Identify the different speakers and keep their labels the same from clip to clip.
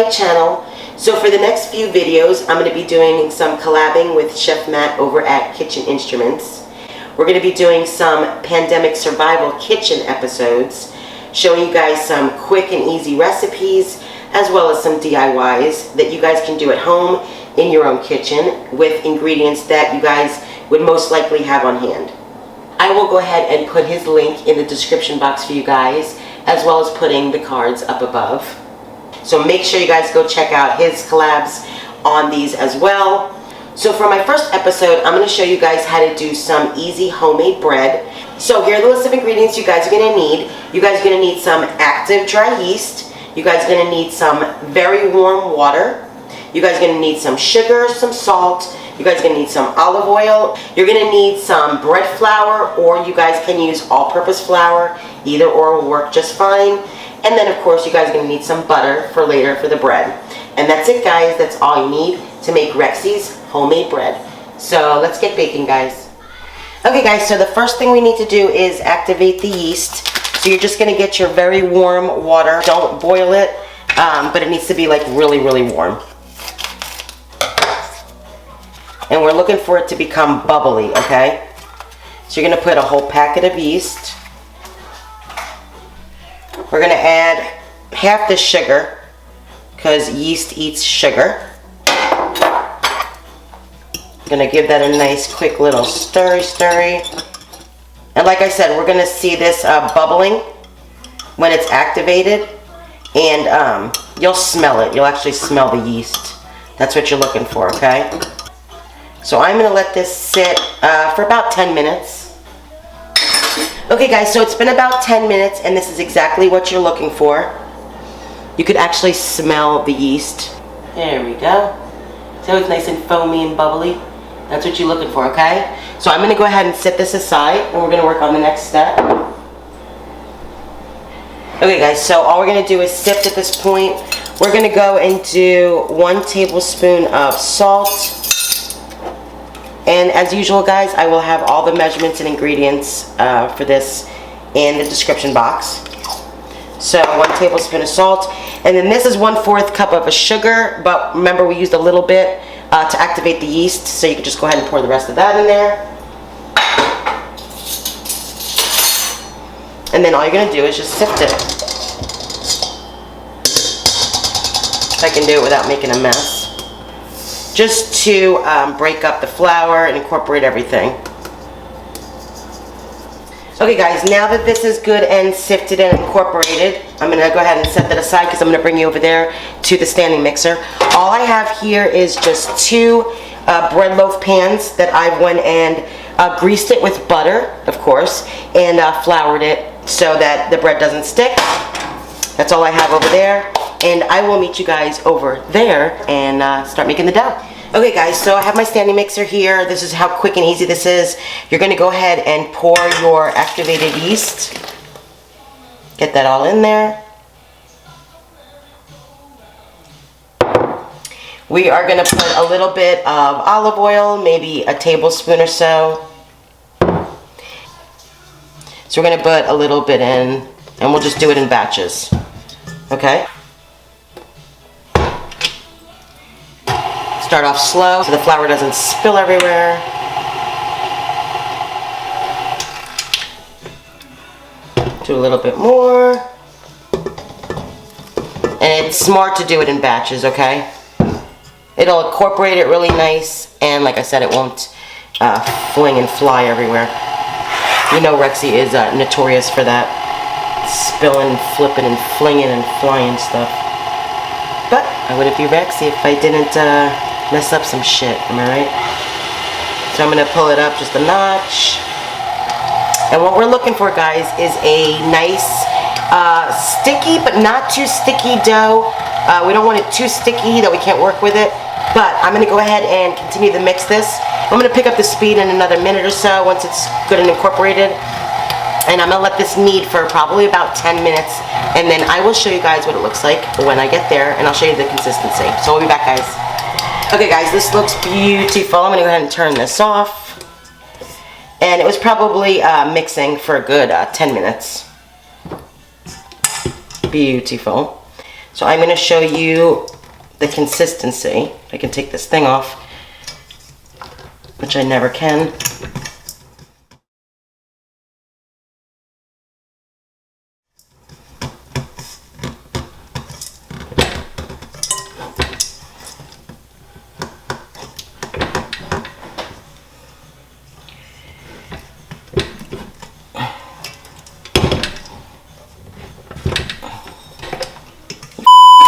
Speaker 1: my channel. So for the next few videos, I'm going to be doing some collabing with Chef Matt over at Kitchen Instruments. We're going to be doing some pandemic survival kitchen episodes, showing you guys some quick and easy recipes, as well as some DIYs that you guys can do at home in your own kitchen with ingredients that you guys would most likely have on hand. I will go ahead and put his link in the description box for you guys, as well as putting the cards up above. So make sure you guys go check out his collabs on these as well. So for my first episode, I'm going to show you guys how to do some easy homemade bread. So here are the list of ingredients you guys are going to need. You guys are going to need some active dry yeast. You guys are going to need some very warm water. You guys are going to need some sugar, some salt. You guys are going to need some olive oil. You're going to need some bread flour, or you guys can use all-purpose flour. Either or will work just fine. And then, of course, you guys are going to need some butter for later for the bread. And that's it, guys. That's all you need to make Rexy's homemade bread. So let's get baking, guys. Okay, guys, so the first thing we need to do is activate the yeast. So you're just going to get your very warm water. Don't boil it, but it needs to be like really, really warm. And we're looking for it to become bubbly, okay? So you're going to put a whole packet of yeast. We're going to add half the sugar, because yeast eats sugar. Going to give that a nice quick little stirry. And like I said, we're going to see this bubbling when it's activated. And you'll smell it. You'll actually smell the yeast. That's what you're looking for, okay? So I'm going to let this sit for about 10 minutes. Okay guys, so it's been about 10 minutes and this is exactly what you're looking for. You could actually smell the yeast. There we go. So it's nice and foamy and bubbly. That's what you're looking for, okay? So I'm going to go ahead and set this aside and we're going to work on the next step. Okay guys, so all we're going to do is sift at this point. We're going to go and do 1 tablespoon of salt. And as usual, guys, I will have all the measurements and ingredients for this in the description box. So 1 tablespoon of salt. And then this is 1/4 cup of sugar, but remember we used a little bit to activate the yeast, so you can just go ahead and pour the rest of that in there. And then all you're going to do is just sift it. If I can do it without making a mess. Just to break up the flour and incorporate everything. Okay guys, now that this is good and sifted and incorporated, I'm going to go ahead and set that aside because I'm going to bring you over there to the standing mixer. All I have here is just 2 bread loaf pans that I went and greased it with butter, of course, and floured it so that the bread doesn't stick. That's all I have over there. And I will meet you guys over there and start making the dough. Okay guys, so I have my standing mixer here. This is how quick and easy this is. You're going to go ahead and pour your activated yeast. Get that all in there. We are going to put a little bit of olive oil, maybe a tablespoon or so. So we're going to put a little bit in, and we'll just do it in batches. Okay? Start off slow so the flour doesn't spill everywhere. Do a little bit more. And it's smart to do it in batches, okay? It'll incorporate it really nice, and like I said, it won't fling and fly everywhere. You know Rexy is notorious for that. Spilling, flipping, and flinging and flying stuff. But I wouldn't be Rexy if I didn't mess up some shit, am I right? So I'm going to pull it up just a notch. And what we're looking for, guys, is a nice sticky but not too sticky dough. We don't want it too sticky that we can't work with it. But I'm going to go ahead and continue to mix this. I'm going to pick up the speed in another minute or so once it's good and incorporated. And I'm going to let this knead for probably about 10 minutes. And then I will show you guys what it looks like when I get there. And I'll show you the consistency. So we'll be back, guys. Okay, guys, this looks beautiful. I'm going to go ahead and turn this off. And it was probably mixing for a good 10 minutes. Beautiful. So I'm going to show you the consistency. I can take this thing off, which I never can.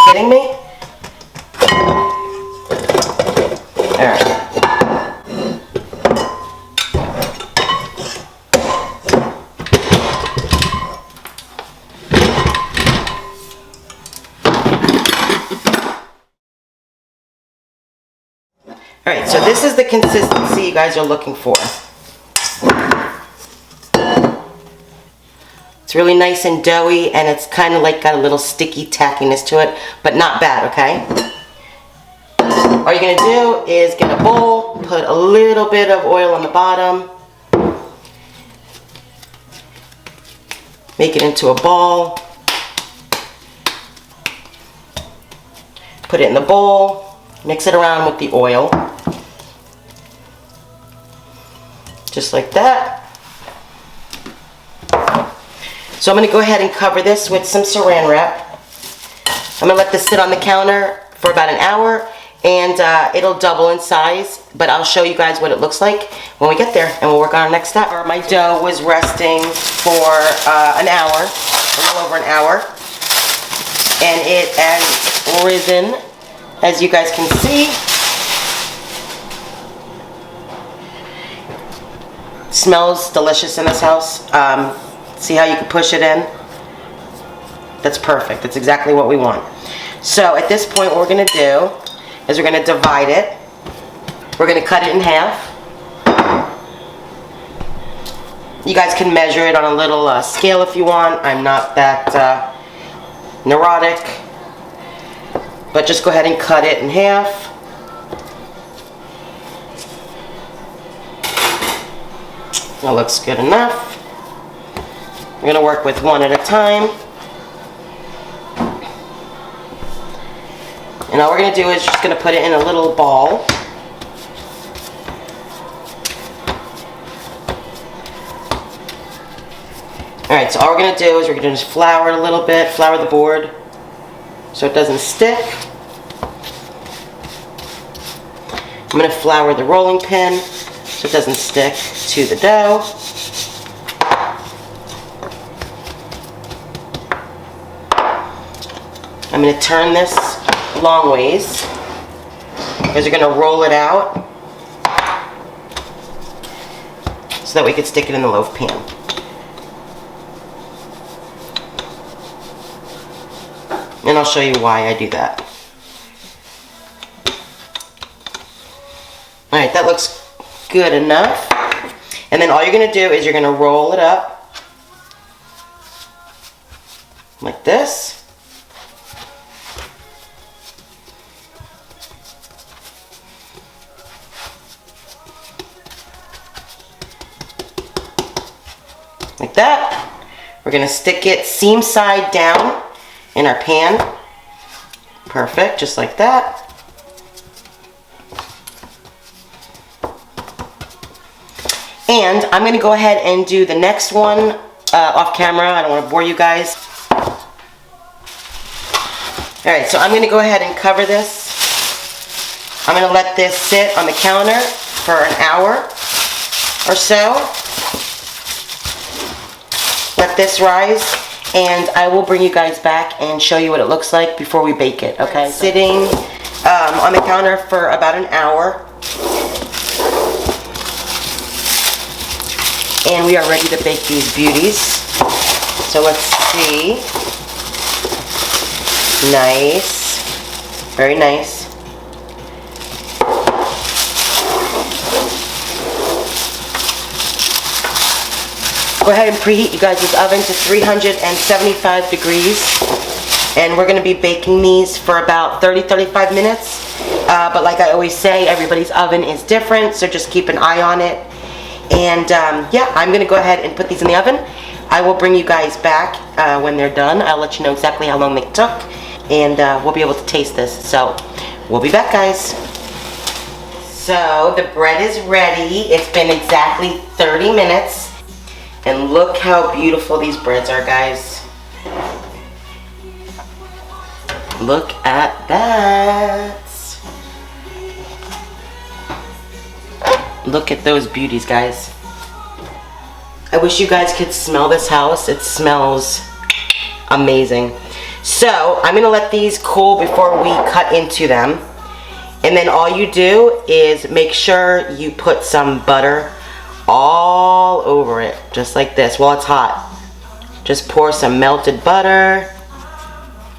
Speaker 1: Kidding me? Alright. Alright, so this is the consistency you guys are looking for. It's really nice and doughy, and it's kind of like got a little sticky tackiness to it, but not bad, okay? All you're gonna do is get a bowl, put a little bit of oil on the bottom, make it into a ball, put it in the bowl, mix it around with the oil, just like that. So I'm going to go ahead and cover this with some saran wrap. I'm going to let this sit on the counter for about an hour, and it'll double in size, but I'll show you guys what it looks like when we get there, and we'll work on our next step. My dough was resting for an hour, a little over an hour, and it has risen, as you guys can see. It smells delicious in this house. See how you can push it in? That's perfect. That's exactly what we want. So at this point, what we're going to do is we're going to divide it. We're going to cut it in half. You guys can measure it on a little scale if you want. I'm not that neurotic. But just go ahead and cut it in half. That looks good enough. We're going to work with one at a time. And all we're going to do is just going to put it in a little ball. Alright, so all we're going to do is we're going to just flour it a little bit, flour the board so it doesn't stick. I'm going to flour the rolling pin so it doesn't stick to the dough. I'm going to turn this long ways because you're going to roll it out so that we can stick it in the loaf pan. And I'll show you why I do that. Alright, that looks good enough. And then all you're going to do is you're going to roll it up like this. Like that. We're going to stick it seam side down in our pan. Perfect, just like that. And I'm going to go ahead and do the next one off camera. I don't want to bore you guys. Alright, so I'm going to go ahead and cover this. I'm going to let this sit on the counter for an hour or so. Let this rise, and I will bring you guys back and show you what it looks like before we bake it, okay? Sitting on the counter for about an hour. And we are ready to bake these beauties. So let's see. Nice. Very nice. Go ahead and preheat you guys' oven to 375 degrees. And we're going to be baking these for about 30-35 minutes. But like I always say, everybody's oven is different, so just keep an eye on it. And yeah, I'm going to go ahead and put these in the oven. I will bring you guys back when they're done. I'll let you know exactly how long they took. and we'll be able to taste this. So we'll be back, guys. So the bread is ready. It's been exactly 30 minutes. And look how beautiful these breads are, guys. Look at that. Look at those beauties, guys. I wish you guys could smell this house. It smells amazing. So I'm gonna let these cool before we cut into them. And then all you do is make sure you put some butter all over it, just like this, while it's hot. Just pour some melted butter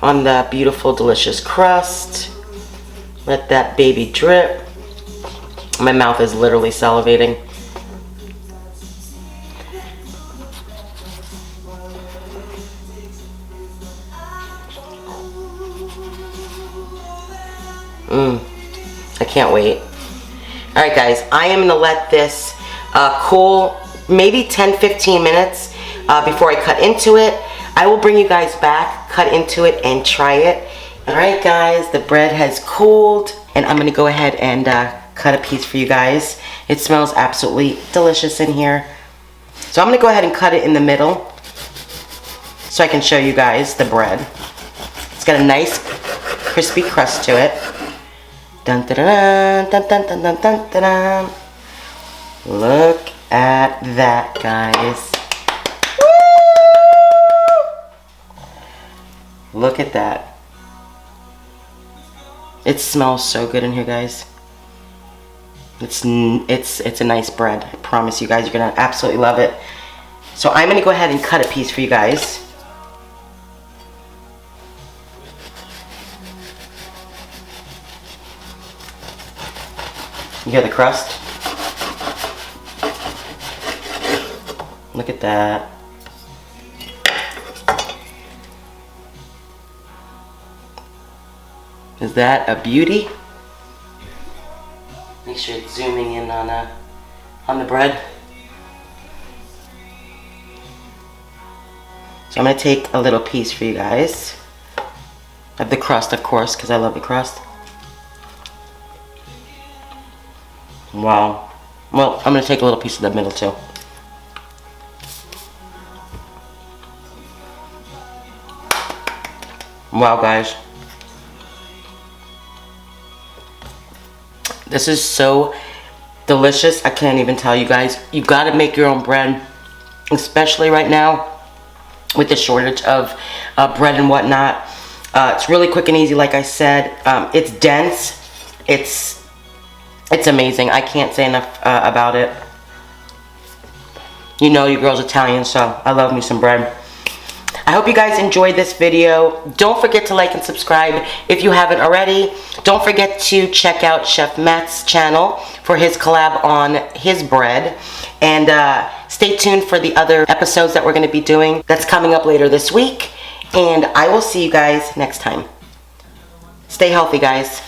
Speaker 1: on the beautiful, delicious crust. Let that baby drip. My mouth is literally salivating. I can't wait. Alright guys, I am going to let this cool maybe 10-15 minutes before I cut into it. I will bring you guys back, cut into it, and try it. Alright guys, the bread has cooled, and I'm going to go ahead and cut a piece for you guys. It smells absolutely delicious in here. So I'm going to go ahead and cut it in the middle so I can show you guys the bread. It's got a nice crispy crust to it. Dun, dun, dun, dun, dun, dun, dun, dun, dun, dun. Look at that, guys. Woo! Look at that. It smells so good in here, guys. It's a nice bread. I promise you guys, you're gonna absolutely love it. So I'm gonna go ahead and cut a piece for you guys. You hear the crust? Look at that. Is that a beauty? Make sure it's zooming in on the bread. So I'm gonna take a little piece for you guys of the crust, of course, because I love the crust. Wow. Well, I'm gonna take a little piece of the middle too. Wow, guys. This is so delicious. I can't even tell you guys. You gotta make your own bread, especially right now with the shortage of bread and whatnot. It's really quick and easy, like I said. It's dense. It's amazing. I can't say enough about it. You know your girl's Italian, so I love me some bread. I hope you guys enjoyed this video. Don't forget to like and subscribe if you haven't already. Don't forget to check out Chef Matt's channel for his collab on his bread. And stay tuned for the other episodes that we're going to be doing. That's coming up later this week. And I will see you guys next time. Stay healthy, guys.